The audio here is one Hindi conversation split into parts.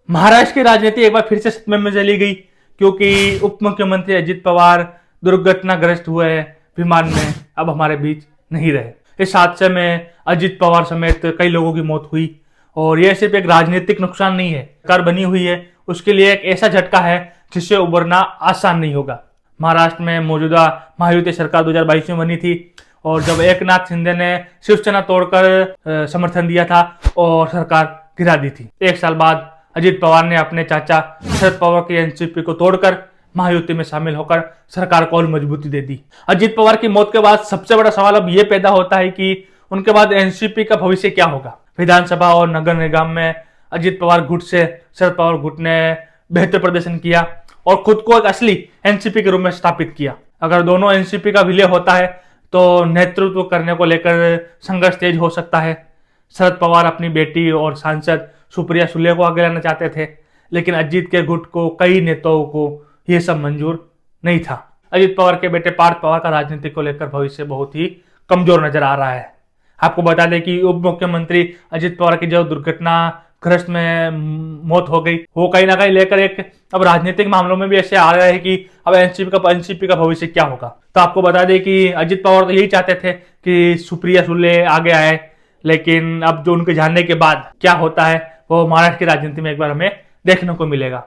महाराष्ट्र की राजनीति एक बार फिर से सदमे में चली गई क्योंकि उप मुख्यमंत्री अजित पवार दुर्घटनाग्रस्त हुए विमान में, अब हमारे बीच नहीं रहे। इस हादसे में अजित पवार समेत कई लोगों की मौत हुई और यह सिर्फ एक राजनीतिक नुकसान नहीं है, सरकार बनी हुई है उसके लिए एक ऐसा झटका है जिससे उबरना आसान नहीं होगा। महाराष्ट्र में मौजूदा महायुति सरकार 2022 में बनी थी और जब एकनाथ शिंदे ने शिवसेना तोड़कर समर्थन दिया था और सरकार गिरा दी थी। एक साल बाद अजित पवार ने अपने चाचा शरद पवार की एनसीपी को तोड़कर महायुति में शामिल होकर सरकार को और मजबूती दे दी। अजित पवार की मौत के बाद सबसे बड़ा सवाल अब यह पैदा होता है कि उनके बाद एनसीपी का भविष्य क्या होगा। विधानसभा और नगर निगम में अजित पवार गुट से शरद पवार गुट ने बेहतर प्रदर्शन किया और खुद को एक असली एनसीपी के रूप में स्थापित किया। अगर दोनों एनसीपी का विलय होता है तो नेतृत्व करने को लेकर संघर्ष तेज हो सकता है। शरद पवार अपनी बेटी और सांसद सुप्रिया सुले को आगे लाना चाहते थे, लेकिन अजित के गुट को कई नेताओं को यह सब मंजूर नहीं था। अजित पवार के बेटे पार्थ पवार का राजनीति को लेकर भविष्य बहुत ही कमजोर नजर आ रहा है। आपको बता दें कि उप मुख्यमंत्री अजित पवार की जो दुर्घटनाग्रस्त में मौत हो गई, वो कहीं ना कहीं लेकर एक अब राजनीतिक मामलों में भी ऐसे आ रहा है कि अब एनसीपी का भविष्य क्या होगा। तो आपको बता दें कि अजित पवार तो यही चाहते थे कि सुप्रिया सुले आगे आए, लेकिन अब जो उनके जाने के बाद क्या होता है वो महाराष्ट्र की राजनीति में एक बार हमें देखने को मिलेगा।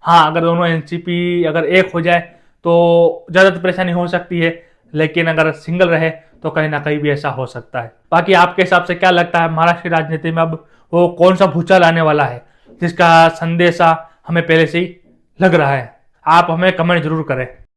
हाँ, अगर दोनों एनसीपी अगर एक हो जाए तो ज्यादा परेशानी हो सकती है, लेकिन अगर सिंगल रहे तो कहीं ना कहीं भी ऐसा हो सकता है। बाकी आपके हिसाब से क्या लगता है महाराष्ट्र की राजनीति में अब वो कौन सा भूचाल आने वाला है जिसका संदेशा हमें पहले से ही लग रहा है? आप हमें कमेंट जरूर करें।